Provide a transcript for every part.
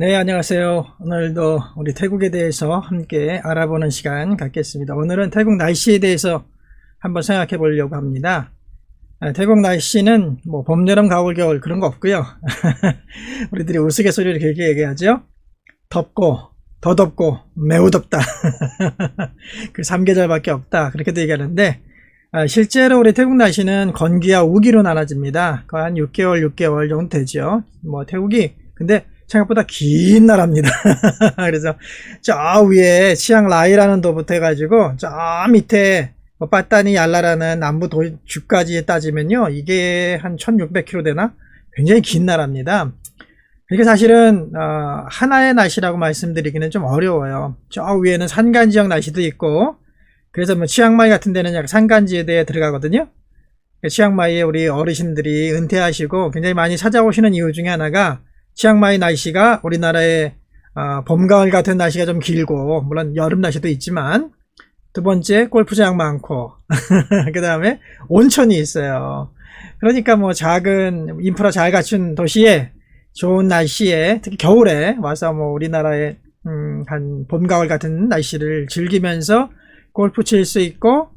네, 안녕하세요. 오늘도 우리 태국에 대해서 함께 알아보는 시간 갖겠습니다. 오늘은 태국 날씨에 대해서 한번 생각해 보려고 합니다. 태국 날씨는 뭐 봄, 여름, 가을, 겨울 그런 거 없고요. 우리들이 우스갯소리를 길게 얘기하죠. 덥고, 더 덥고, 매우 덥다. 그 3계절밖에 없다. 그렇게도 얘기하는데 실제로 우리 태국 날씨는 건기와 우기로 나눠집니다. 한 6개월 정도 되죠. 뭐 태국이 근데 생각보다 긴 나라입니다. 그래서 저 위에 치앙라이라는 도부터 해가지고 저 밑에 빠따니 얄라라는 남부 주까지 따지면요, 이게 한 1600km 되나? 굉장히 긴 나라입니다. 이게 사실은 하나의 날씨라고 말씀드리기는 좀 어려워요. 저 위에는 산간 지역 날씨도 있고, 그래서 뭐 치앙마이 같은 데는 약간 산간지대에 들어가거든요. 치앙마이에 우리 어르신들이 은퇴하시고 굉장히 많이 찾아오시는 이유 중에 하나가 치앙마이 날씨가 우리나라의 봄, 가을 같은 날씨가 좀 길고, 물론 여름 날씨도 있지만, 두 번째 골프장 많고 그 다음에 온천이 있어요. 그러니까 뭐 작은 인프라 잘 갖춘 도시에 좋은 날씨에, 특히 겨울에 와서 뭐 우리나라의 한 봄, 가을 같은 날씨를 즐기면서 골프 칠 수 있고,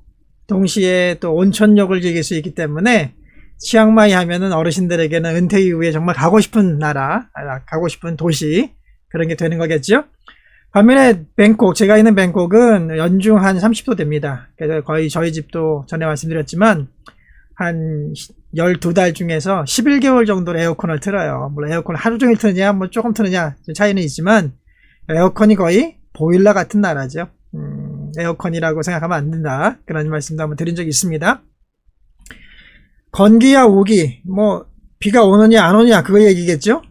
동시에 또 온천욕을 즐길 수 있기 때문에 치앙마이 하면은 어르신들에게는 은퇴 이후에 정말 가고 싶은 나라, 가고 싶은 도시, 그런 게 되는 거겠죠. 반면에 뱅콕, 제가 있는 뱅콕은 연중 한 30도 됩니다. 그래서 거의 저희 집도 전에 말씀드렸지만 한 12달 중에서 11개월 정도 에어컨을 틀어요. 물론 에어컨을 하루 종일 트느냐 뭐 조금 트느냐 차이는 있지만 에어컨이 거의 보일러 같은 나라죠. 에어컨이라고 생각하면 안 된다, 그런 말씀도 한번 드린 적이 있습니다. 건기와 우기, 뭐 비가 오느냐 안 오느냐 그거 얘기겠죠.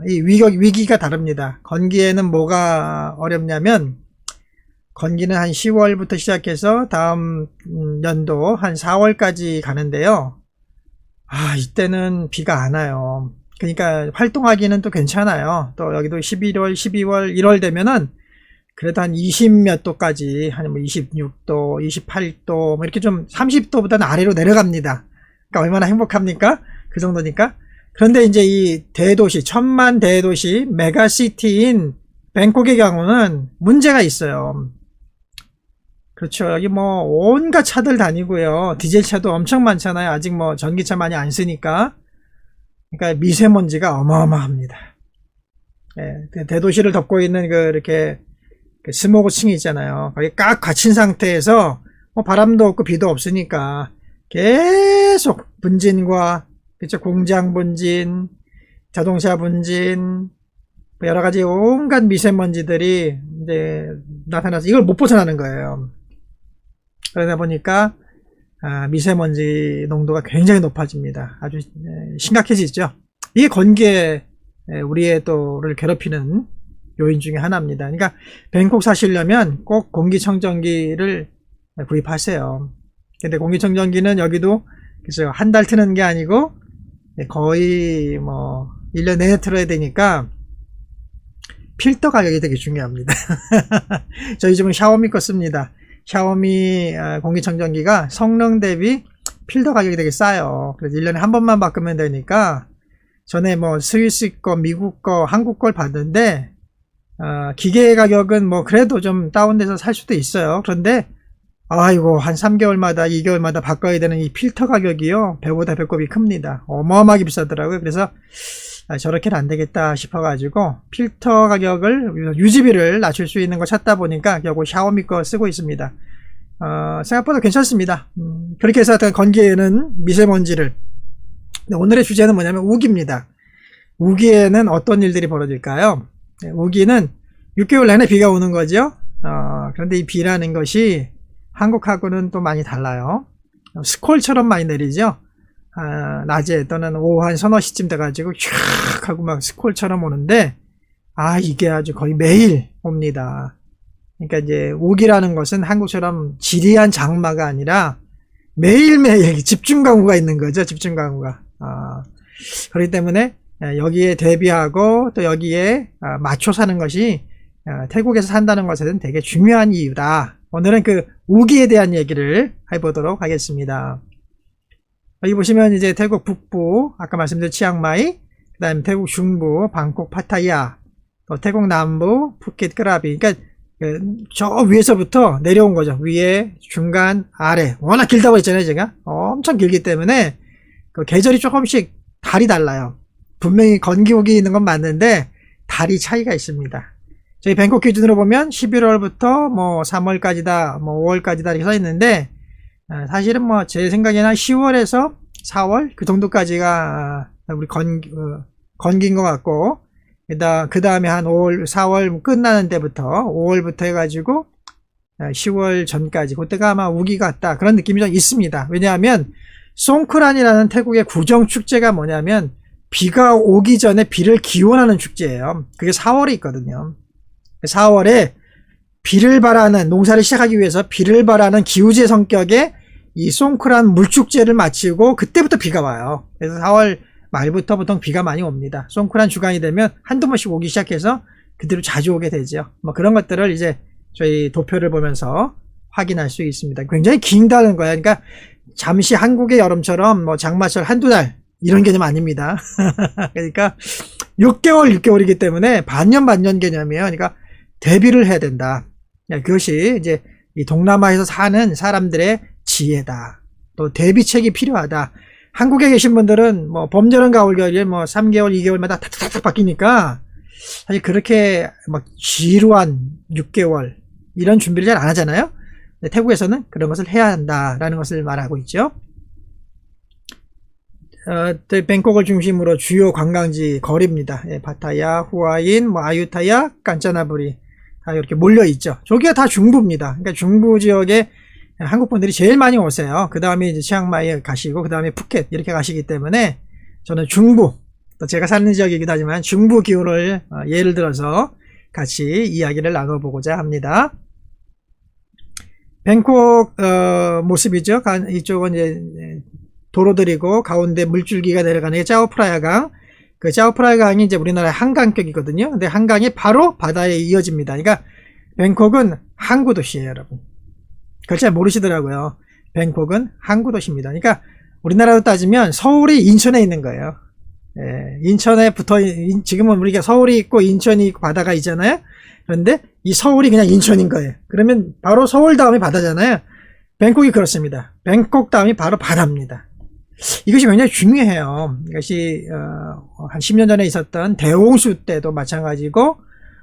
이 위기가 다릅니다. 건기에는 뭐가 어렵냐면, 건기는 한 10월부터 시작해서 다음 연도 한 4월까지 가는데요. 이때는 비가 안 와요. 그러니까 활동하기는 또 괜찮아요. 또 여기도 11월, 12월, 1월 되면은 그래도 한 20몇 도까지, 한 뭐 26도, 28도, 뭐 이렇게 좀 30도보다는 아래로 내려갑니다. 그러니까 얼마나 행복합니까? 그 정도니까. 그런데 이제 이 대도시, 천만 대도시, 메가시티인 뱅콕의 경우는 문제가 있어요. 그렇죠. 여기 뭐 온갖 차들 다니고요. 디젤 차도 엄청 많잖아요. 아직 뭐 전기차 많이 안 쓰니까. 그러니까 미세먼지가 어마어마합니다. 예, 대도시를 덮고 있는 이렇게 스모그층이 있잖아요. 거기 꽉 갇힌 상태에서 뭐 바람도 없고 비도 없으니까 계속 분진과, 그쵸, 공장 분진, 자동차 분진, 여러 가지 온갖 미세먼지들이 이제 나타나서 이걸 못 벗어나는 거예요. 그러다 보니까 미세먼지 농도가 굉장히 높아집니다. 아주 심각해지죠. 이게 건기에 우리의 또를 괴롭히는 요인 중에 하나입니다. 그러니까 뱅콕 사시려면 꼭 공기청정기를 구입하세요. 근데 공기청정기는 여기도 그래서 한 달 트는 게 아니고 거의 뭐 1년 내내 틀어야 되니까 필터 가격이 되게 중요합니다. 저희 집은 샤오미 거 씁니다. 샤오미 공기청정기가 성능 대비 필터 가격이 되게 싸요. 그래서 1년에 한 번만 바꾸면 되니까, 전에 뭐 스위스 거, 미국 거, 한국 걸 봤는데 기계 가격은 뭐 그래도 좀 다운돼서 살 수도 있어요. 그런데 아이고, 한 3개월마다 2개월마다 바꿔야 되는 이 필터 가격이요, 배보다 배꼽이 큽니다. 어마어마하게 비싸더라고요. 그래서 저렇게는 안 되겠다 싶어가지고 필터 가격을, 유지비를 낮출 수 있는 거 찾다 보니까 결국 샤오미 거 쓰고 있습니다. 생각보다 괜찮습니다. 그렇게 해서 건기에는 미세먼지를, 오늘의 주제는 뭐냐면 우기입니다. 우기에는 어떤 일들이 벌어질까요? 우기는 6개월 내내 비가 오는 거죠. 그런데 이 비라는 것이 한국하고는 또 많이 달라요. 스콜처럼 많이 내리죠. 낮에 또는 오후 한 서너 시쯤 돼가지고 촥 하고 막 스콜처럼 오는데, 이게 아주 거의 매일 옵니다. 그러니까 이제 우기라는 것은 한국처럼 지리한 장마가 아니라 매일매일 집중강우가 있는 거죠. 집중강우가. 그렇기 때문에 여기에 대비하고 또 여기에 맞춰 사는 것이 태국에서 산다는 것은 되게 중요한 이유다. 오늘은 그 우기에 대한 얘기를 해보도록 하겠습니다. 여기 보시면 이제 태국 북부, 아까 말씀드린 치앙마이, 그 다음에 태국 중부, 방콕, 파타야, 또 태국 남부, 푸켓, 크라비. 그러니까 저 위에서부터 내려온 거죠. 위에, 중간, 아래. 워낙 길다고 했잖아요, 제가. 엄청 길기 때문에 그 계절이 조금씩 달이 달라요. 분명히 건기옥이 있는 건 맞는데 달이 차이가 있습니다. 저희 뱅콕 기준으로 보면 11월부터 뭐 3월까지다, 뭐 5월까지다 이렇게 써 있는데 사실은 뭐 제 생각에는 한 10월에서 4월 그 정도까지가 우리 건기인 것 같고, 그 다음에 한 5월, 4월 끝나는 때부터 5월부터 해가지고 10월 전까지 그때가 아마 우기 같다 그런 느낌이 좀 있습니다. 왜냐하면 송크란이라는 태국의 구정 축제가 뭐냐면 비가 오기 전에 비를 기원하는 축제예요. 그게 4월에 있거든요. 4월에 비를 바라는, 농사를 시작하기 위해서 비를 바라는 기우제 성격의 이 송크란 물축제를 마치고 그때부터 비가 와요. 그래서 4월 말부터 보통 비가 많이 옵니다. 송크란 주간이 되면 한두 번씩 오기 시작해서 그대로 자주 오게 되죠. 뭐 그런 것들을 이제 저희 도표를 보면서 확인할 수 있습니다. 굉장히 긴다는 거예요. 그러니까 잠시 한국의 여름처럼 뭐 장마철 한두 달 이런 개념 아닙니다. 그러니까 6개월이기 때문에 반년 개념이에요. 그러니까 대비를 해야 된다. 그것이 이제 이 동남아에서 사는 사람들의 지혜다. 또 대비책이 필요하다. 한국에 계신 분들은 뭐 봄, 여름, 가을, 겨울에 뭐 3개월, 2개월마다 탁탁탁 바뀌니까 사실 그렇게 막 지루한 6개월 이런 준비를 잘 안 하잖아요. 태국에서는 그런 것을 해야 한다라는 것을 말하고 있죠. 뱅콕을 중심으로 주요 관광지 거리입니다. 파타야, 후아인, 뭐 아유타야, 깐짜나부리 다 이렇게 몰려 있죠. 저기가 다 중부입니다. 그러니까 중부 지역에 한국 분들이 제일 많이 오세요. 그 다음에 이제 치앙마이에 가시고 그 다음에 푸켓 이렇게 가시기 때문에 저는 중부, 또 제가 사는 지역이기도 하지만 중부 기후를 예를 들어서 같이 이야기를 나눠보고자 합니다. 뱅콕 모습이죠. 이쪽은 이제 도로들이고 가운데 물줄기가 내려가는 게 짜오프라야 강. 그 짜오프라야 강이 이제 우리나라의 한강격이거든요. 근데 한강이 바로 바다에 이어집니다. 그러니까 뱅콕은 항구 도시예요, 여러분. 그걸 잘 모르시더라고요. 뱅콕은 항구 도시입니다. 그러니까 우리나라로 따지면 서울이 인천에 있는 거예요. 인천에 지금은 우리가 서울이 있고 인천이 있고 바다가 있잖아요. 그런데 이 서울이 그냥 인천인 거예요. 그러면 바로 서울 다음에 바다잖아요. 뱅콕이 그렇습니다. 뱅콕 다음이 바로 바다입니다. 이것이 굉장히 중요해요. 이것이 한 10년 전에 있었던 대홍수 때도 마찬가지고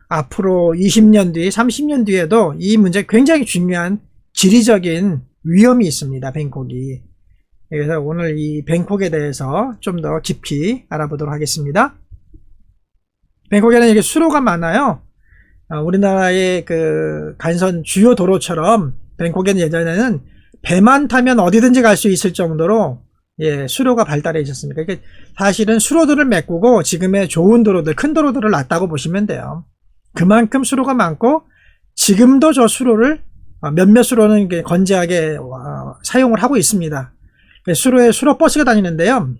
앞으로 20년 뒤, 30년 뒤에도 이 문제 굉장히 중요한 지리적인 위험이 있습니다. 뱅콕이. 그래서 오늘 이 뱅콕에 대해서 좀 더 깊이 알아보도록 하겠습니다. 뱅콕에는 이렇게 수로가 많아요. 우리나라의 그 간선 주요 도로처럼 뱅콕에는 예전에는 배만 타면 어디든지 갈 수 있을 정도로 수로가 발달해 있었습니다. 그러니까 사실은 수로들을 메꾸고 지금의 좋은 도로들, 큰 도로들을 놨다고 보시면 돼요. 그만큼 수로가 많고 지금도 저 수로를 몇몇 수로는 건재하게 사용을 하고 있습니다. 수로에 수로 버스가 다니는데요.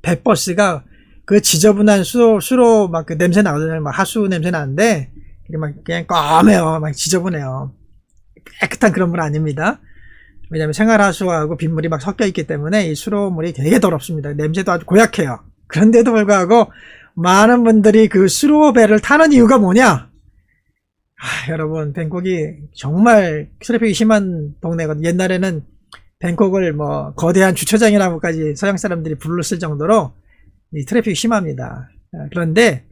배버스가 그 지저분한 수로 막 그 냄새 나거든요. 막 하수 냄새 나는데 그냥 검해요. 막 지저분해요. 깨끗한 그런 물 아닙니다. 왜냐하면 생활하수하고 빗물이 막 섞여 있기 때문에 이 수로물이 되게 더럽습니다. 냄새도 아주 고약해요. 그런데도 불구하고 많은 분들이 그 수로배를 타는 이유가 뭐냐? 여러분, 뱅콕이 정말 트래픽이 심한 동네거든요. 옛날에는 뱅콕을 뭐 거대한 주차장이라고까지 서양 사람들이 불렀을 정도로 이 트래픽이 심합니다. 그런데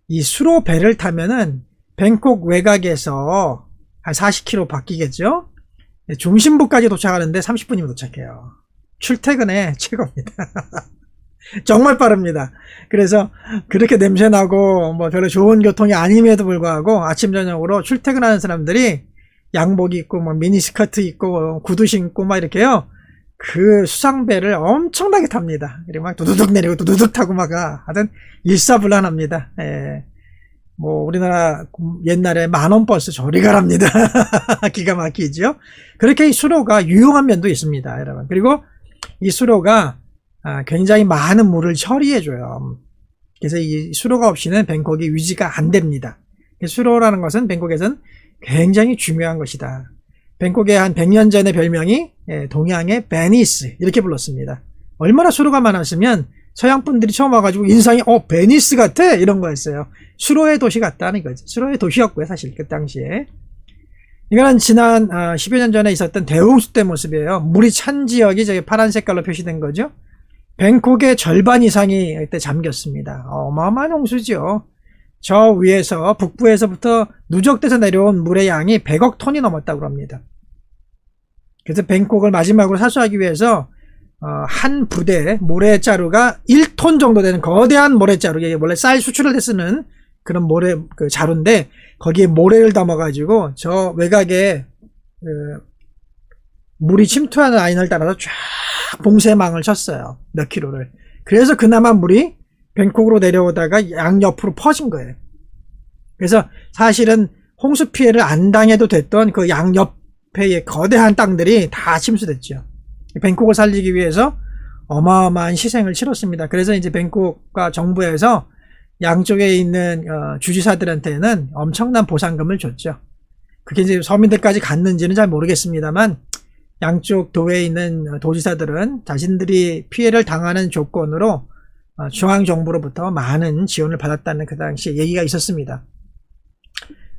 이 수로배를 타면은 뱅콕 외곽에서 한 40km 바뀌겠죠? 중심부까지 도착하는데 30분이면 도착해요. 출퇴근에 최고입니다. 정말 빠릅니다. 그래서 그렇게 냄새나고 뭐 별로 좋은 교통이 아님에도 불구하고 아침 저녁으로 출퇴근하는 사람들이 양복 입고 뭐 미니스커트 입고 구두 신고 막 이렇게요. 그 수상배를 엄청나게 탑니다. 그리고 막 두두둑 내리고 두두둑 타고 막 하여튼 일사불란합니다. 뭐 우리나라 옛날에 만원 버스 저리 가랍니다. 기가 막히죠. 그렇게 이 수로가 유용한 면도 있습니다, 여러분. 그리고 이 수로가 굉장히 많은 물을 처리해줘요. 그래서 이 수로가 없이는 뱅콕이 유지가 안 됩니다. 수로라는 것은 뱅콕에서는 굉장히 중요한 것이다. 뱅콕의 한 100년 전의 별명이 동양의 베니스 이렇게 불렀습니다. 얼마나 수로가 많았으면 서양 분들이 처음 와가지고 인상이 베니스 같아 이런 거였어요. 수로의 도시 같다는 거죠. 수로의 도시였고요, 사실 그 당시에. 이거는 지난 10여 년 전에 있었던 대홍수 때 모습이에요. 물이 찬 지역이 저기 파란 색깔로 표시된 거죠. 뱅콕의 절반 이상이 그때 잠겼습니다. 어마어마한 홍수죠. 저 위에서 북부에서부터 누적돼서 내려온 물의 양이 100억 톤이 넘었다고 합니다. 그래서 뱅콕을 마지막으로 사수하기 위해서 한 부대 모래자루가 1톤 정도 되는 거대한 모래자루, 이게 원래 쌀 수출을 해 쓰는 그런 모래 그 자루인데 거기에 모래를 담아가지고 저 외곽에 물이 침투하는 라인을 따라서 쫙 봉쇄망을 쳤어요. 몇 킬로를. 그래서 그나마 물이 뱅콕으로 내려오다가 양옆으로 퍼진 거예요. 그래서 사실은 홍수 피해를 안 당해도 됐던 그 양옆의 거대한 땅들이 다 침수됐죠. 뱅콕을 살리기 위해서 어마어마한 희생을 치렀습니다. 그래서 이제 뱅콕과 정부에서 양쪽에 있는 주지사들한테는 엄청난 보상금을 줬죠. 그게 이제 서민들까지 갔는지는 잘 모르겠습니다만 양쪽 도에 있는 도지사들은 자신들이 피해를 당하는 조건으로 중앙정부로부터 많은 지원을 받았다는 그 당시 얘기가 있었습니다.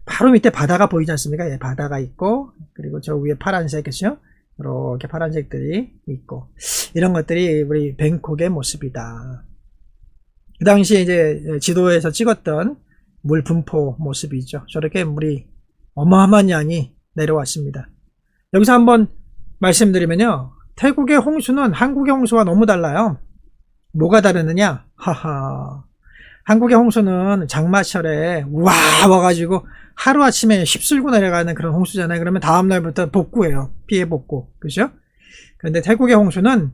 바로 밑에 바다가 보이지 않습니까? 예, 바다가 있고 그리고 저 위에 파란색, 그렇죠? 이렇게 파란색들이 있고 이런 것들이 우리 뱅콕의 모습이다. 그 당시에 이제 지도에서 찍었던 물 분포 모습이죠. 저렇게 물이 어마어마한 양이 내려왔습니다. 여기서 한번 말씀드리면요, 태국의 홍수는 한국의 홍수와 너무 달라요. 뭐가 다르느냐? 하하. 한국의 홍수는 장마철에 와가지고 하루아침에 휩쓸고 내려가는 그런 홍수잖아요. 그러면 다음날부터 복구해요. 피해 복구. 그죠? 그런데 태국의 홍수는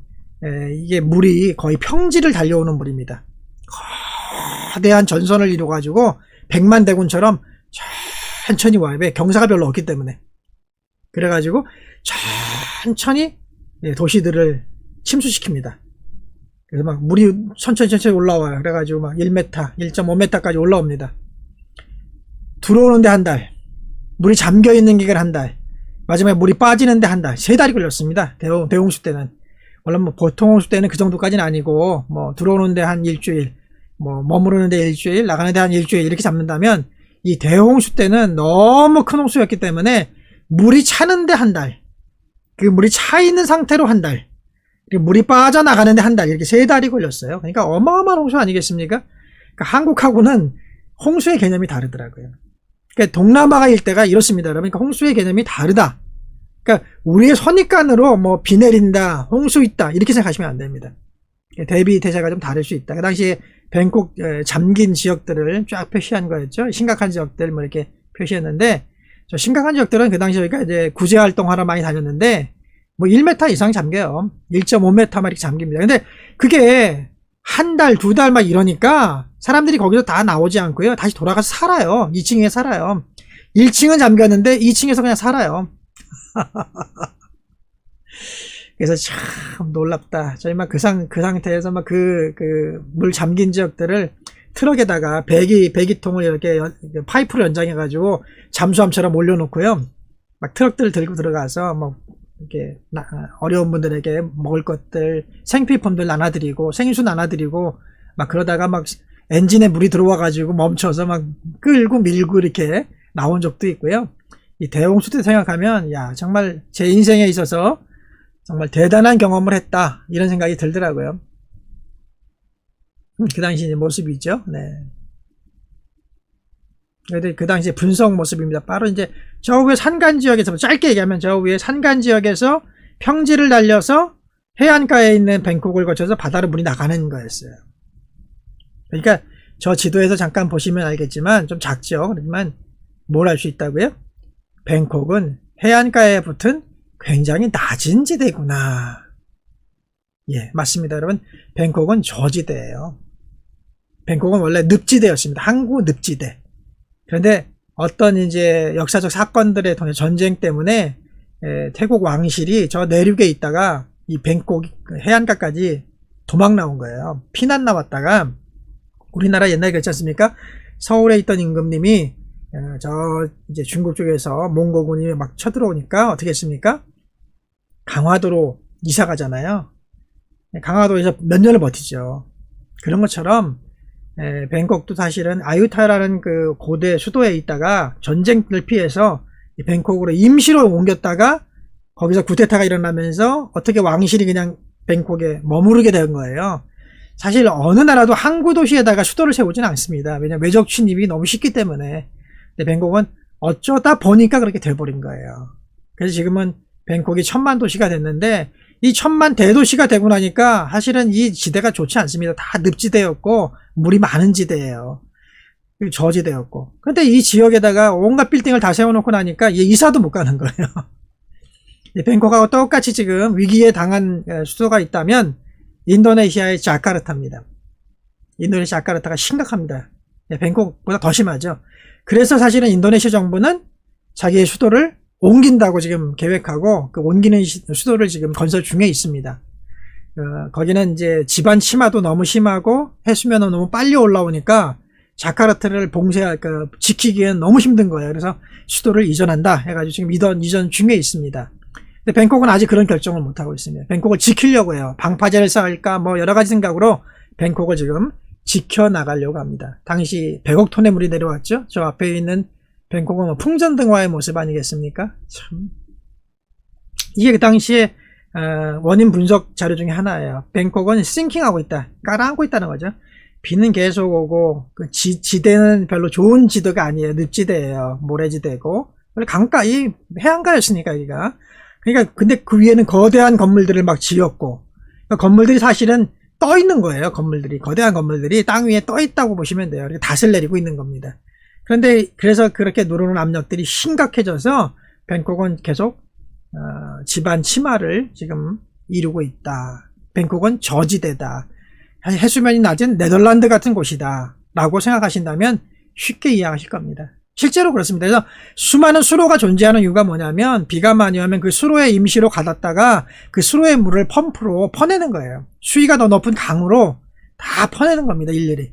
이게 물이 거의 평지를 달려오는 물입니다. 거대한 전선을 이루어가지고 백만 대군처럼 천천히 와요. 왜? 경사가 별로 없기 때문에. 그래가지고 천천히 도시들을 침수시킵니다. 그래서 막 물이 천천히 올라와요. 그래가지고 막 1m, 1.5m까지 올라옵니다. 들어오는데 한 달, 물이 잠겨있는 기간 한 달, 마지막에 물이 빠지는데 한 달, 3달이 걸렸습니다. 대홍수 때는. 원래 뭐 보통 홍수 때는 그 정도까지는 아니고, 뭐 들어오는데 한 일주일, 뭐 머무르는데 일주일, 나가는데 한 일주일 이렇게 잡는다면, 이 대홍수 때는 너무 큰 홍수였기 때문에 물이 차는데 한 달, 그 물이 차 있는 상태로 한 달, 그리고 물이 빠져나가는데 한 달, 이렇게 3달이 걸렸어요. 그러니까 어마어마한 홍수 아니겠습니까? 그러니까 한국하고는 홍수의 개념이 다르더라고요. 그러니까 동남아가 일대가 이렇습니다, 여러분. 그러니까 홍수의 개념이 다르다. 그러니까 우리의 선입관으로 뭐 비 내린다, 홍수 있다 이렇게 생각하시면 안 됩니다. 대비 대사가 좀 다를 수 있다. 그 당시에 뱅콕 잠긴 지역들을 쫙 표시한 거였죠. 심각한 지역들 뭐 이렇게 표시했는데, 저 심각한 지역들은 그 당시에 그러니까 이제 구제 활동하러 많이 다녔는데 뭐 1m 이상 잠겨요. 1.5m만 이렇게 잠깁니다. 근데 그게 한 달, 2달 막 이러니까 사람들이 거기서 다 나오지 않고요. 다시 돌아가서 살아요. 2층에 살아요. 1층은 잠겼는데 2층에서 그냥 살아요. 그래서 참 놀랍다. 저희 막 그 상태에서 막 물 잠긴 지역들을 트럭에다가 배기통을 이렇게 파이프로 연장해가지고 잠수함처럼 올려놓고요. 막 트럭들을 들고 들어가서 뭐 이렇게 어려운 분들에게 먹을 것들, 생필품들 나눠드리고 생수 나눠드리고 막 그러다가 막 엔진에 물이 들어와가지고 멈춰서 막 끌고 밀고 이렇게 나온 적도 있고요. 이 대홍수 때 생각하면 야 정말 제 인생에 있어서 정말 대단한 경험을 했다 이런 생각이 들더라고요. 그 당시 모습이죠. 네. 그 당시 분석 모습입니다. 바로 이제 저 위에 산간 지역에서, 짧게 얘기하면 저 위에 산간 지역에서 평지를 달려서 해안가에 있는 뱅콕을 거쳐서 바다로 물이 나가는 거였어요. 그러니까 저 지도에서 잠깐 보시면 알겠지만 좀 작죠. 그렇지만 뭘 알 수 있다고요? 뱅콕은 해안가에 붙은 굉장히 낮은 지대구나. 예, 맞습니다, 여러분. 뱅콕은 저지대예요. 뱅콕은 원래 늪지대였습니다. 항구 늪지대. 그런데 어떤 이제 역사적 사건들에 통해 전쟁 때문에 태국 왕실이 저 내륙에 있다가 이 뱅콕 해안가까지 도망 나온 거예요. 피난 나왔다가 우리나라 옛날에 그랬지 않습니까? 서울에 있던 임금님이 저 이제 중국 쪽에서 몽고군이 막 쳐들어오니까 어떻게 했습니까? 강화도로 이사 가잖아요. 강화도에서 몇 년을 버티죠. 그런 것처럼 뱅콕도 사실은 아유타야라는 그 고대 수도에 있다가 전쟁을 피해서 뱅콕으로 임시로 옮겼다가 거기서 쿠데타가 일어나면서 어떻게 왕실이 그냥 뱅콕에 머무르게 된 거예요. 사실 어느 나라도 항구 도시에다가 수도를 세우지는 않습니다. 왜냐면 외적 침입이 너무 쉽기 때문에. 근데 뱅콕은 어쩌다 보니까 그렇게 돼버린 거예요. 그래서 지금은 뱅콕이 1000만 도시가 됐는데 이 1000만 대도시가 되고 나니까 사실은 이 지대가 좋지 않습니다. 다 늪지대였고 물이 많은 지대예요. 저지대였고. 근데 이 지역에다가 온갖 빌딩을 다 세워놓고 나니까 이사도 못 가는 거예요. 뱅콕하고 똑같이 지금 위기에 당한 수도가 있다면 인도네시아의 자카르타입니다. 인도네시아 자카르타가 심각합니다. 뱅콕보다 더 심하죠. 그래서 사실은 인도네시아 정부는 자기의 수도를 옮긴다고 지금 계획하고 그 옮기는 수도를 지금 건설 중에 있습니다. 거기는 이제 지반 침하도 너무 심하고 해수면은 너무 빨리 올라오니까 자카르타를 지키기엔 너무 힘든 거예요. 그래서 수도를 이전한다 해가지고 지금 이전 중에 있습니다. 근데 뱅콕은 아직 그런 결정을 못하고 있습니다. 뱅콕을 지키려고 해요. 방파제를 쌓을까 뭐 여러 가지 생각으로 뱅콕을 지금 지켜나가려고 합니다. 당시 100억 톤의 물이 내려왔죠. 저 앞에 있는 뱅콕은 뭐 풍전등화의 모습 아니겠습니까? 참. 이게 그 당시에 원인 분석 자료 중에 하나예요. 뱅콕은 싱킹하고 있다. 가라앉고 있다는 거죠. 비는 계속 오고 그 지대는 별로 좋은 지도가 아니에요. 늪지대예요. 모래지대고. 강가, 이 해안가였으니까 여기가. 그러니까 근데 그 위에는 거대한 건물들을 막 지었고 그러니까 건물들이 사실은 떠 있는 거예요. 건물들이 거대한 건물들이 땅 위에 떠 있다고 보시면 돼요. 이렇게 닷을 내리고 있는 겁니다. 그런데 그래서 그렇게 누르는 압력들이 심각해져서 뱅콕은 계속 지반 침하를 지금 이루고 있다. 뱅콕은 저지대다. 사실 해수면이 낮은 네덜란드 같은 곳이다 라고 생각하신다면 쉽게 이해하실 겁니다. 실제로 그렇습니다. 그래서 수많은 수로가 존재하는 이유가 뭐냐면 비가 많이 오면 그 수로에 임시로 가뒀다가 그 수로의 물을 펌프로 퍼내는 거예요. 수위가 더 높은 강으로 다 퍼내는 겁니다. 일일이.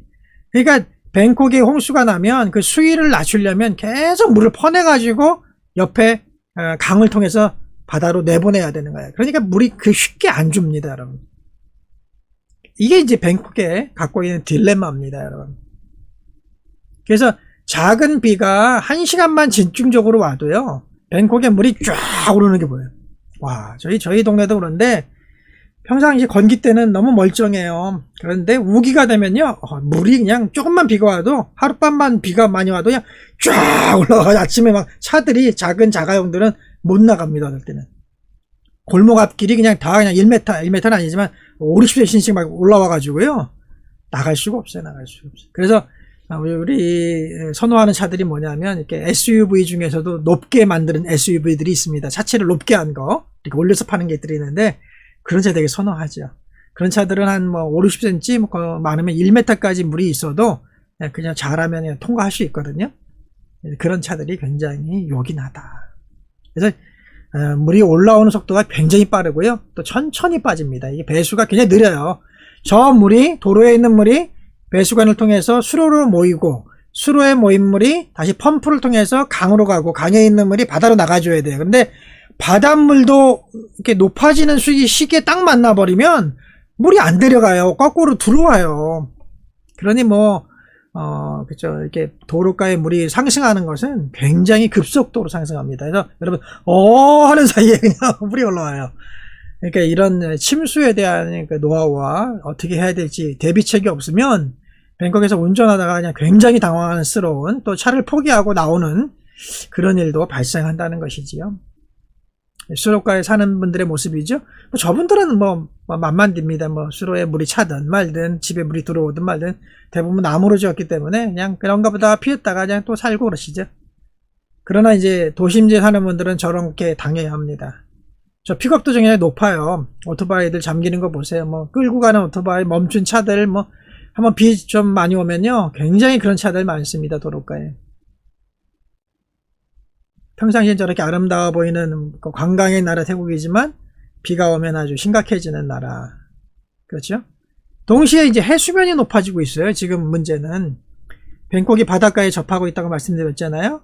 그러니까 뱅콕에 홍수가 나면 그 수위를 낮추려면 계속 물을 퍼내가지고 옆에 강을 통해서 바다로 내보내야 되는 거예요. 그러니까 물이 쉽게 안 줍니다, 여러분. 이게 이제 뱅콕에 갖고 있는 딜레마입니다, 여러분. 그래서 작은 비가 1시간만 집중적으로 와도요, 뱅콕에 물이 쫙 오르는 게 보여요. 와, 저희 동네도 그런데 평상시 건기 때는 너무 멀쩡해요. 그런데 우기가 되면요, 물이 그냥 조금만 비가 와도 하룻밤만 비가 많이 와도 그냥 쫙 올라가요. 아침에 막 차들이 작은 자가용들은 못 나갑니다. 어떨 때는 골목 앞길이 그냥 다 그냥 1m는 아니지만 5, 60cm씩 막 올라와 가지고요 나갈 수가 없어요. 그래서 우리 선호하는 차들이 뭐냐면 이렇게 SUV 중에서도 높게 만드는 SUV들이 있습니다. 차체를 높게 한 거 이렇게 올려서 파는 게들이 있는데 그런 차 되게 선호하죠. 그런 차들은 한 뭐 5, 60cm 뭐 많으면 1m까지 물이 있어도 그냥 잘하면 그냥 통과할 수 있거든요. 그런 차들이 굉장히 요긴하다. 그래서 물이 올라오는 속도가 굉장히 빠르고요. 또 천천히 빠집니다. 이게 배수가 굉장히 느려요. 저 물이 도로에 있는 물이 배수관을 통해서 수로로 모이고 수로에 모인 물이 다시 펌프를 통해서 강으로 가고 강에 있는 물이 바다로 나가줘야 돼요. 근데 바닷물도 이렇게 높아지는 시기에 딱 만나버리면 물이 안 내려가요. 거꾸로 들어와요. 그러니 그쵸. 이렇게 도로가의 물이 상승하는 것은 굉장히 급속도로 상승합니다. 그래서 여러분, 하는 사이에 그냥 물이 올라와요. 그러니까 이런 침수에 대한 그 노하우와 어떻게 해야 될지 대비책이 없으면 뱅콕에서 운전하다가 그냥 굉장히 당황스러운 또 차를 포기하고 나오는 그런 일도 발생한다는 것이지요. 수로가에 사는 분들의 모습이죠. 저분들은 만만입니다. 수로에 물이 차든 말든 집에 물이 들어오든 말든 대부분 나무로 지었기 때문에 그냥 그런가 보다 피했다가 그냥 또 살고 그러시죠. 그러나 이제 도심지에 사는 분들은 저렇게 당해야 합니다. 저 픽업도 굉장히 높아요. 오토바이들 잠기는 거 보세요. 끌고 가는 오토바이, 멈춘 차들, 한번 비 좀 많이 오면요. 굉장히 그런 차들 많습니다. 도로가에. 평상시엔 저렇게 아름다워 보이는 관광의 나라 태국이지만 비가 오면 아주 심각해지는 나라. 그렇죠? 동시에 이제 해수면이 높아지고 있어요. 지금 문제는. 뱅콕이 바닷가에 접하고 있다고 말씀드렸잖아요.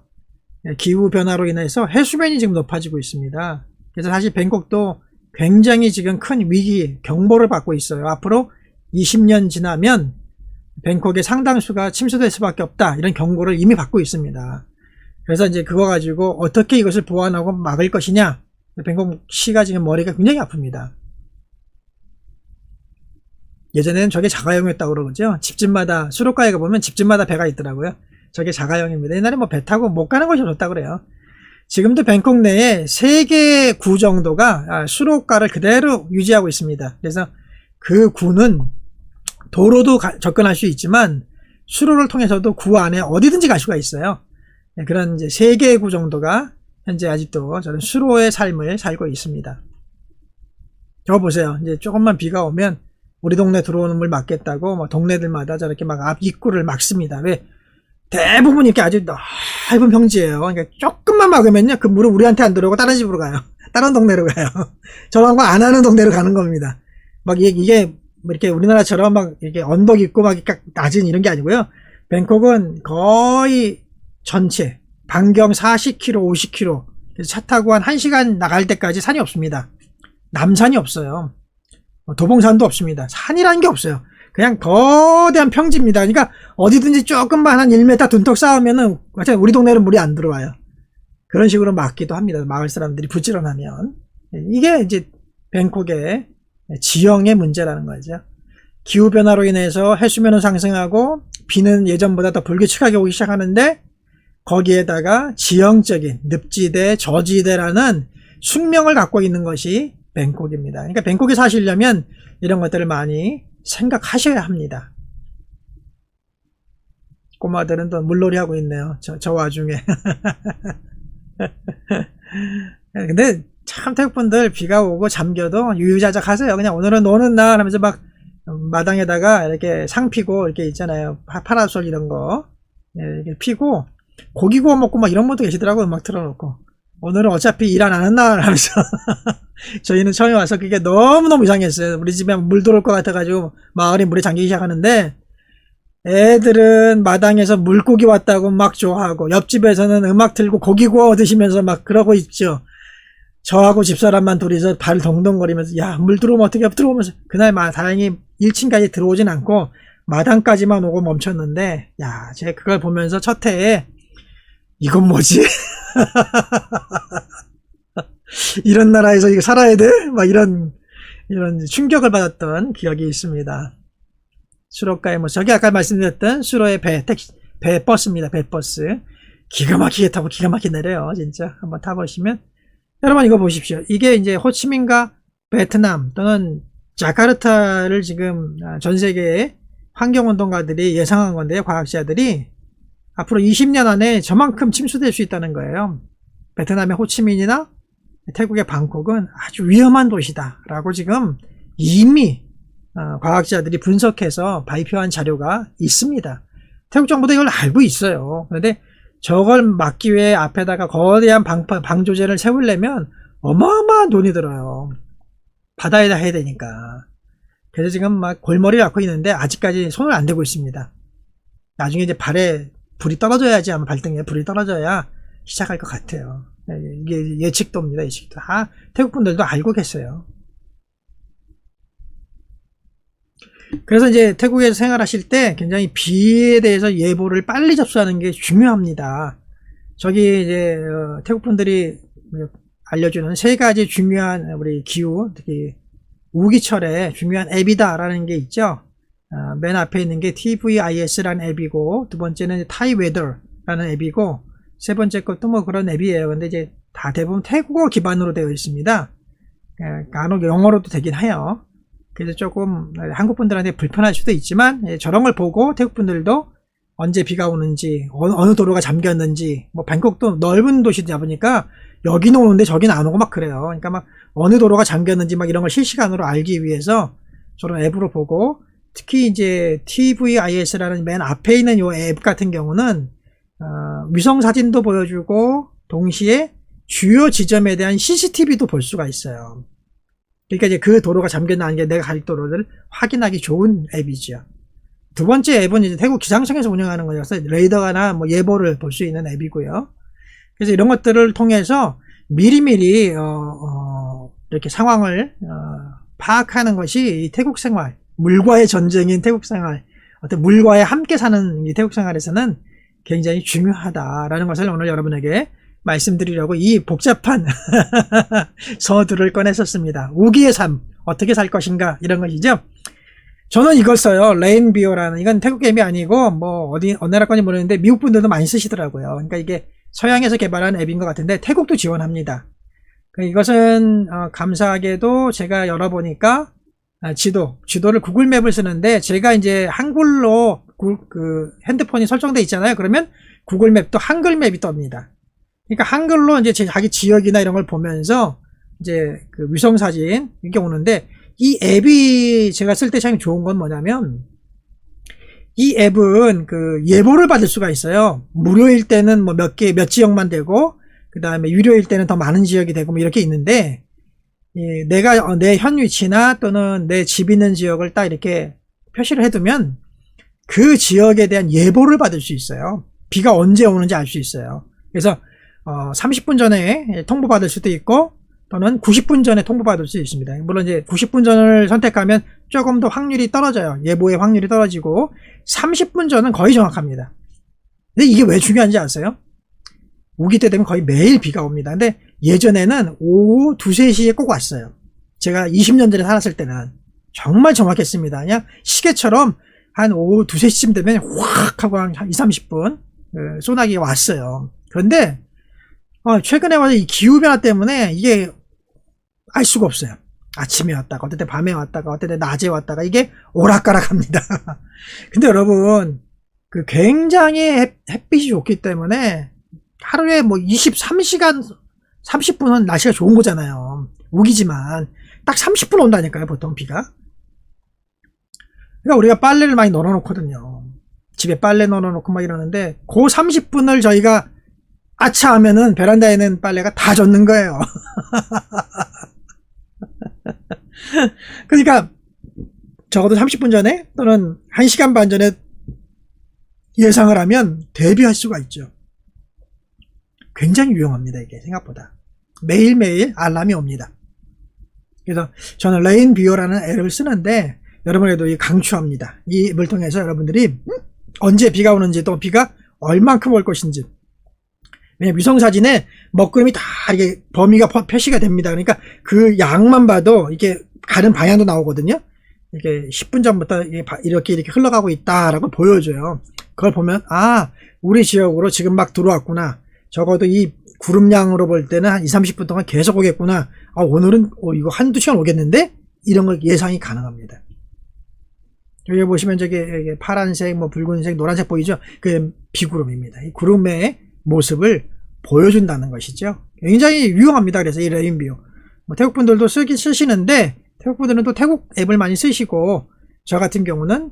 기후변화로 인해서 해수면이 지금 높아지고 있습니다. 그래서 사실 뱅콕도 굉장히 지금 큰 위기, 경보를 받고 있어요. 앞으로 20년 지나면 뱅콕의 상당수가 침수될 수밖에 없다. 이런 경고를 이미 받고 있습니다. 그래서 이제 그거 가지고 어떻게 이것을 보완하고 막을 것이냐. 뱅콕시가 지금 머리가 굉장히 아픕니다. 예전에는 저게 자가용이었다고 그러죠. 집집마다, 수로가에 가보면 집집마다 배가 있더라고요. 저게 자가용입니다. 옛날에 뭐 배 타고 못 가는 곳이 좋다고 그래요. 지금도 뱅콕 내에 3개 구 정도가 수로가를 그대로 유지하고 있습니다. 그래서 그 구는 도로도 접근할 수 있지만 수로를 통해서도 구 안에 어디든지 갈 수가 있어요. 그런 이제 3개의 구 정도가 현재 아직도 저는 수로의 삶을 살고 있습니다. 저거 보세요. 이제 조금만 비가 오면 우리 동네 들어오는 물 막겠다고 뭐 동네들마다 저렇게 막 앞 입구를 막습니다. 왜? 대부분 이렇게 아주 넓은 평지예요. 그러니까 조금만 막으면요, 그 물은 우리한테 안 들어오고 다른 집으로 가요. 다른 동네로 가요. 저런 거 안 하는 동네로 가는 겁니다. 막 이게 뭐 이렇게 우리나라처럼 막 이렇게 언덕 있고 막 낮은 이런 게 아니고요. 뱅콕은 거의 전체 반경 40km, 50km. 그래서 차 타고 한 1시간 나갈 때까지 산이 없습니다. 남산이 없어요. 도봉산도 없습니다. 산이라는 게 없어요. 그냥 거대한 평지입니다. 그러니까 어디든지 조금만 한 1m 둔턱 쌓으면은 우리 동네는 물이 안 들어와요. 그런 식으로 막기도 합니다. 마을 사람들이 부지런하면. 이게 이제 뱅콕의 지형의 문제라는 거죠. 기후변화로 인해서 해수면은 상승하고 비는 예전보다 더 불규칙하게 오기 시작하는데 거기에다가 지형적인 늪지대, 저지대라는 숙명을 갖고 있는 것이 뱅콕입니다. 그러니까 뱅콕에 사시려면 이런 것들을 많이 생각하셔야 합니다. 꼬마들은 또 물놀이 하고 있네요. 저 와중에. 근데 참 태국분들 비가 오고 잠겨도 유유자적 하세요. 그냥 오늘은 노는 날 하면서 막 마당에다가 이렇게 상 피고 이렇게 있잖아요. 파라솔 이런 거 이렇게 피고 고기 구워 먹고 막 이런 분도 계시더라고요. 음악 틀어놓고. 오늘은 어차피 일 안 하는 날 하면서 저희는 처음에 와서 그게 너무너무 이상했어요. 우리 집에 물 들어올 것 같아가지고 마을이 물에 잠기기 시작하는데 애들은 마당에서 물고기 왔다고 막 좋아하고 옆집에서는 음악 틀고 고기 구워 드시면서 막 그러고 있죠. 저하고 집사람만 둘이서 발을 동동거리면서 야, 물 들어오면 어떻게 들어오면서 그날 다행히 1층까지 들어오진 않고 마당까지만 오고 멈췄는데 야, 제가 그걸 보면서 첫 해에 이건 뭐지? 이런 나라에서 이거 살아야 돼? 막 이런 충격을 받았던 기억이 있습니다. 수로가에 뭐 저기 아까 말씀드렸던 수로의 배 버스입니다. 배 버스 기가 막히게 타고 기가 막히게 내려요. 진짜 한번 타보시면 여러분 이거 보십시오. 이게 이제 호치민과 베트남 또는 자카르타를 지금 전 세계의 환경운동가들이 예상한 건데요. 과학자들이 앞으로 20년 안에 저만큼 침수될 수 있다는 거예요. 베트남의 호치민이나 태국의 방콕은 아주 위험한 도시다 라고 지금 이미 과학자들이 분석해서 발표한 자료가 있습니다. 태국 정부도 이걸 알고 있어요. 그런데 저걸 막기 위해 앞에다가 거대한 방조제를 세우려면 어마어마한 돈이 들어요. 바다에다 해야 되니까. 그래서 지금 막 골머리를 앓고 있는데 아직까지 손을 안 대고 있습니다. 나중에 이제 발에 불이 떨어져야지, 아마 발등에 불이 떨어져야 시작할 것 같아요. 이게 예측도입니다. 예측도. 태국 분들도 알고 계세요. 그래서 이제 태국에서 생활하실 때 굉장히 비에 대해서 예보를 빨리 접수하는 게 중요합니다. 저기 이제 태국 분들이 알려주는 3가지 중요한 우리 기후, 특히 우기철에 중요한 앱이다라는 게 있죠. 맨 앞에 있는 게 TVIS라는 앱이고, 두 번째는 타이웨더라는 앱이고, 세 번째 것도 뭐 그런 앱이에요. 근데 이제 다 대부분 태국어 기반으로 되어 있습니다. 간혹 영어로도 되긴 해요. 그래서 조금 한국 분들한테 불편할 수도 있지만 저런 걸 보고 태국 분들도 언제 비가 오는지, 어느 도로가 잠겼는지, 뭐 방콕도 넓은 도시다 보니까 여기는 오는데 저기는 안 오고 막 그래요. 그러니까 막 어느 도로가 잠겼는지 막 이런 걸 실시간으로 알기 위해서 저런 앱으로 보고, 특히 이제 TVIS라는 맨 앞에 있는 이 앱 같은 경우는 위성 사진도 보여주고 동시에 주요 지점에 대한 CCTV도 볼 수가 있어요. 그러니까 이제 그 도로가 잠겼나 안 게 내가 갈 도로를 확인하기 좋은 앱이죠. 두 번째 앱은 이제 태국 기상청에서 운영하는 거여서 레이더나 뭐 예보를 볼 수 있는 앱이고요. 그래서 이런 것들을 통해서 미리미리 이렇게 상황을 파악하는 것이 이 태국 생활, 물과의 전쟁인 태국 생활, 어떤 물과의 함께 사는 이 태국 생활에서는 굉장히 중요하다라는 것을 오늘 여러분에게 말씀드리려고 이 복잡한 서두를 꺼냈었습니다. 우기의 삶, 어떻게 살 것인가, 이런 것이죠. 저는 이걸 써요. 레인비오라는, 이건 태국 앱이 아니고, 어느 나라 건지 모르겠는데, 미국 분들도 많이 쓰시더라고요. 그러니까 이게 서양에서 개발한 앱인 것 같은데, 태국도 지원합니다. 이것은, 감사하게도 제가 열어보니까, 지도를 구글 맵을 쓰는데, 제가 이제 한글로 핸드폰이 설정돼 있잖아요. 그러면 구글 맵도 한글 맵이 뜹니다. 그러니까 한글로 이제 자기 지역이나 이런 걸 보면서, 이제 위성 사진, 이렇게 오는데, 이 앱이 제가 쓸 때 참 좋은 건 뭐냐면, 이 앱은 예보를 받을 수가 있어요. 무료일 때는 몇 지역만 되고, 그 다음에 유료일 때는 더 많은 지역이 되고, 이렇게 있는데, 내가 내 현 위치나 또는 내 집 있는 지역을 딱 이렇게 표시를 해두면, 그 지역에 대한 예보를 받을 수 있어요. 비가 언제 오는지 알 수 있어요. 그래서, 30분 전에 통보받을 수도 있고, 또는 90분 전에 통보받을 수 있습니다. 물론 이제 90분 전을 선택하면 조금 더 확률이 떨어져요. 예보의 확률이 떨어지고 30분 전은 거의 정확합니다. 근데 이게 왜 중요한지 아세요? 우기 때 되면 거의 매일 비가 옵니다. 근데 예전에는 오후 2, 3시에 꼭 왔어요. 제가 20년 전에 살았을 때는 정말 정확했습니다. 그냥 시계처럼 한 오후 2, 3시쯤 되면 확 하고 한 2, 30분 소나기가 왔어요. 그런데 최근에 와서 이 기후변화 때문에 이게 알 수가 없어요. 아침에 왔다가, 어떨 때 밤에 왔다가, 어떨 때 낮에 왔다가, 이게 오락가락 합니다. 근데 여러분, 굉장히 햇빛이 좋기 때문에 하루에 23시간, 30분은 날씨가 좋은 거잖아요. 우기지만. 딱 30분 온다니까요, 보통 비가. 그러니까 우리가 빨래를 많이 널어놓거든요. 집에 빨래 널어놓고 막 이러는데, 그 30분을 저희가 아차 하면은 베란다에 있는 빨래가 다 젖는 거예요. 그러니까 적어도 30분 전에 또는 1시간 반 전에 예상을 하면 대비할 수가 있죠. 굉장히 유용합니다. 이게 생각보다. 매일매일 알람이 옵니다. 그래서 저는 레인비오라는 앱을 쓰는데 여러분에도 강추합니다. 이 앱을 통해서 여러분들이 언제 비가 오는지 또 비가 얼만큼 올 것인지, 왜냐면 위성사진에 먹구름이 다 이게 범위가 표시가 됩니다. 그러니까 그 양만 봐도 이게 가는 방향도 나오거든요. 이게 10분 전부터 이렇게 흘러가고 있다라고 보여줘요. 그걸 보면 우리 지역으로 지금 막 들어왔구나. 적어도 이 구름량으로 볼 때는 한 2, 30분 동안 계속 오겠구나. 오늘은 이거 한두 시간 오겠는데? 이런 걸 예상이 가능합니다. 여기 보시면 저게 파란색, 붉은색, 노란색 보이죠? 그 비구름입니다. 이 구름의 모습을 보여준다는 것이죠. 굉장히 유용합니다. 그래서 이 레인비오. 태국 분들도 쓰시는데, 태국 분들은 또 태국 앱을 많이 쓰시고, 저 같은 경우는,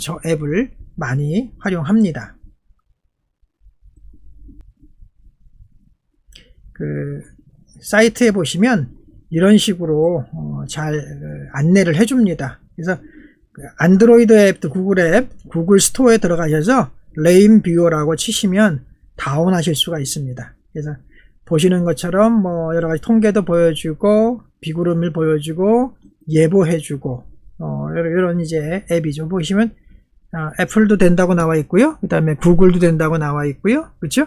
저 앱을 많이 활용합니다. 사이트에 보시면, 이런 식으로, 잘 안내를 해줍니다. 그래서, 안드로이드 앱도 구글 앱, 구글 스토어에 들어가셔서, 레인비오라고 치시면, 다운하실 수가 있습니다. 그래서 보시는 것처럼 여러 가지 통계도 보여주고 비구름을 보여주고 예보해주고 이런 이제 앱이죠. 보시면 애플도 된다고 나와 있고요. 그 다음에 구글도 된다고 나와 있고요. 그렇죠?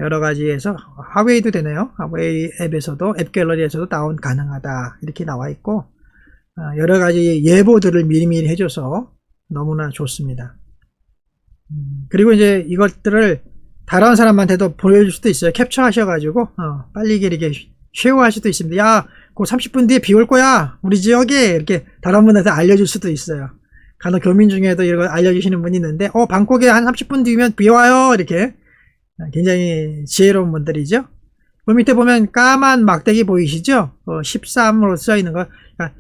여러 가지에서 하웨이도 되네요. 하웨이 앱에서도 앱 갤러리에서도 다운 가능하다 이렇게 나와 있고 여러 가지 예보들을 미리미리 해줘서 너무나 좋습니다. 그리고 이제 이것들을 다른 사람한테도 보여줄 수도 있어요. 캡처 하셔가지고, 빨리 이렇게 쉐어할 수도 있습니다. 야, 그 30분 뒤에 비 올 거야. 우리 지역에. 이렇게 다른 분한테 알려줄 수도 있어요. 간혹 교민 중에도 이런 걸 알려주시는 분이 있는데, 방콕에 한 30분 뒤면 비 와요. 이렇게. 굉장히 지혜로운 분들이죠. 그 밑에 보면 까만 막대기 보이시죠? 13으로 써 있는 거. 그러니까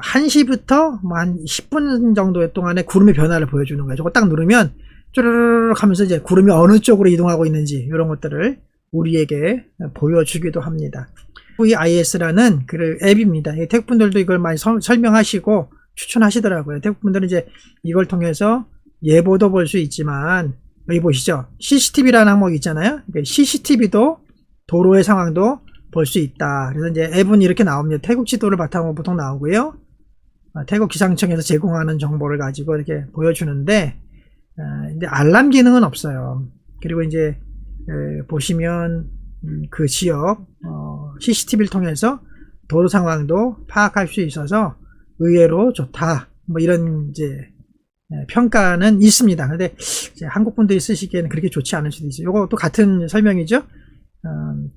1시부터 한 10분 정도 동안의 구름의 변화를 보여주는 거예요. 저거 딱 누르면, 쭈르륵 하면서 이제 구름이 어느 쪽으로 이동하고 있는지 이런 것들을 우리에게 보여주기도 합니다. VIS라는 그 앱입니다. 태국 분들도 이걸 많이 설명하시고 추천하시더라고요. 태국 분들은 이제 이걸 통해서 예보도 볼 수 있지만 여기 보시죠. CCTV라는 항목이 있잖아요. CCTV도 도로의 상황도 볼 수 있다. 그래서 이제 앱은 이렇게 나옵니다. 태국 지도를 바탕으로 보통 나오고요. 태국 기상청에서 제공하는 정보를 가지고 이렇게 보여주는데, 근데 알람 기능은 없어요. 그리고 이제 보시면 그 지역 CCTV를 통해서 도로 상황도 파악할 수 있어서 의외로 좋다. 뭐 이런 이제 평가는 있습니다. 근데 이제 한국 분들이 쓰시기에는 그렇게 좋지 않을 수도 있어요. 이것도 같은 설명이죠.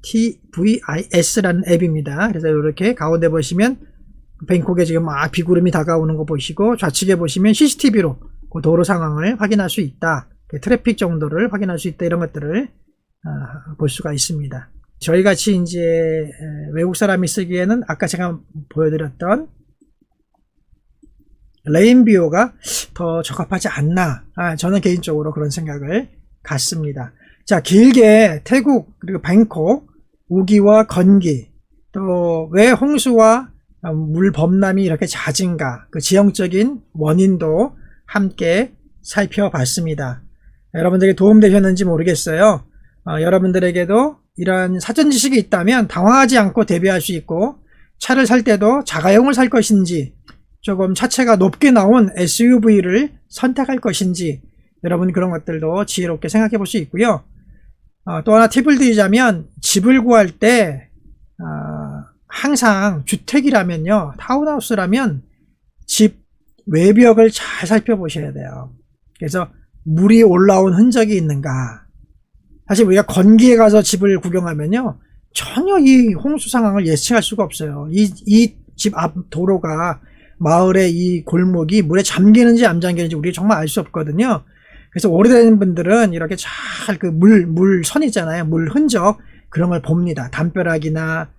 TVIS라는 앱입니다. 그래서 이렇게 가운데 보시면 뱅콕에 지금 막 비구름이 다가오는 거 보시고, 좌측에 보시면 CCTV로 그 도로 상황을 확인할 수 있다. 트래픽 정도를 확인할 수 있다. 이런 것들을 볼 수가 있습니다. 저희 같이 이제 외국 사람이 쓰기에는 아까 제가 보여드렸던 레인비오가 더 적합하지 않나. 저는 개인적으로 그런 생각을 갖습니다. 자, 길게 태국 그리고 뱅콕, 우기와 건기, 또 왜 홍수와 물 범람이 이렇게 잦은가, 그 지형적인 원인도 함께 살펴봤습니다. 여러분들에게 도움되셨는지 모르겠어요. 여러분들에게도 이러한 사전 지식이 있다면 당황하지 않고 대비할 수 있고, 차를 살 때도 자가용을 살 것인지 조금 차체가 높게 나온 SUV를 선택할 것인지, 여러분 그런 것들도 지혜롭게 생각해 볼 수 있고요. 또 하나 팁을 드리자면, 집을 구할 때 항상 주택이라면요, 타운하우스라면 집 외벽을 잘 살펴보셔야 돼요. 그래서 물이 올라온 흔적이 있는가. 사실 우리가 건기에 가서 집을 구경하면요, 전혀 이 홍수 상황을 예측할 수가 없어요. 이 집 앞 도로가, 마을의 이 골목이 물에 잠기는지 안 잠기는지 우리가 정말 알 수 없거든요. 그래서 오래된 분들은 이렇게 잘 그 물선 있잖아요. 물 흔적, 그런 걸 봅니다. 담벼락이나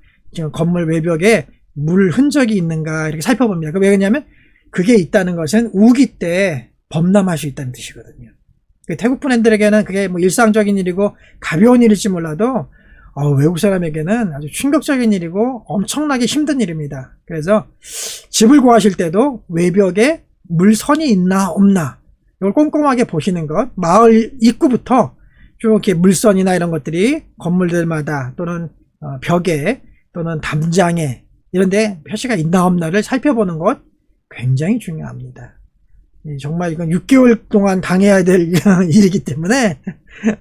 건물 외벽에 물 흔적이 있는가 이렇게 살펴봅니다. 왜 그러냐면 그게 있다는 것은 우기 때 범람할 수 있다는 뜻이거든요. 태국 분들에게는 그게 뭐 일상적인 일이고 가벼운 일일지 몰라도 외국 사람에게는 아주 충격적인 일이고 엄청나게 힘든 일입니다. 그래서 집을 구하실 때도 외벽에 물선이 있나 없나 이걸 꼼꼼하게 보시는 것, 마을 입구부터 쭉 이렇게 물선이나 이런 것들이 건물들마다 또는 벽에 또는 담장에 이런데 표시가 있나 없나를 살펴보는 것 굉장히 중요합니다. 정말 이건 6개월 동안 당해야 될 일이기 때문에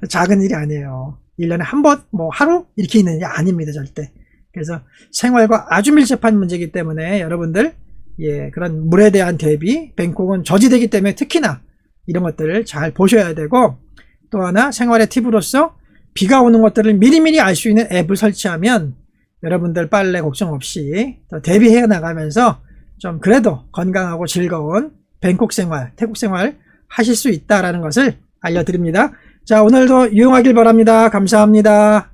작은 일이 아니에요. 1년에 한 번, 뭐 하루 이렇게 있는 게 아닙니다, 절대. 그래서 생활과 아주 밀접한 문제이기 때문에 여러분들 그런 물에 대한 대비, 뱅콕은 저지대이기 때문에 특히나 이런 것들을 잘 보셔야 되고, 또 하나 생활의 팁으로서 비가 오는 것들을 미리미리 알 수 있는 앱을 설치하면 여러분들 빨래 걱정 없이 또 대비해 나가면서 좀 그래도 건강하고 즐거운 뱅콕 생활, 태국 생활 하실 수 있다라는 것을 알려드립니다. 자, 오늘도 유용하길 바랍니다. 감사합니다.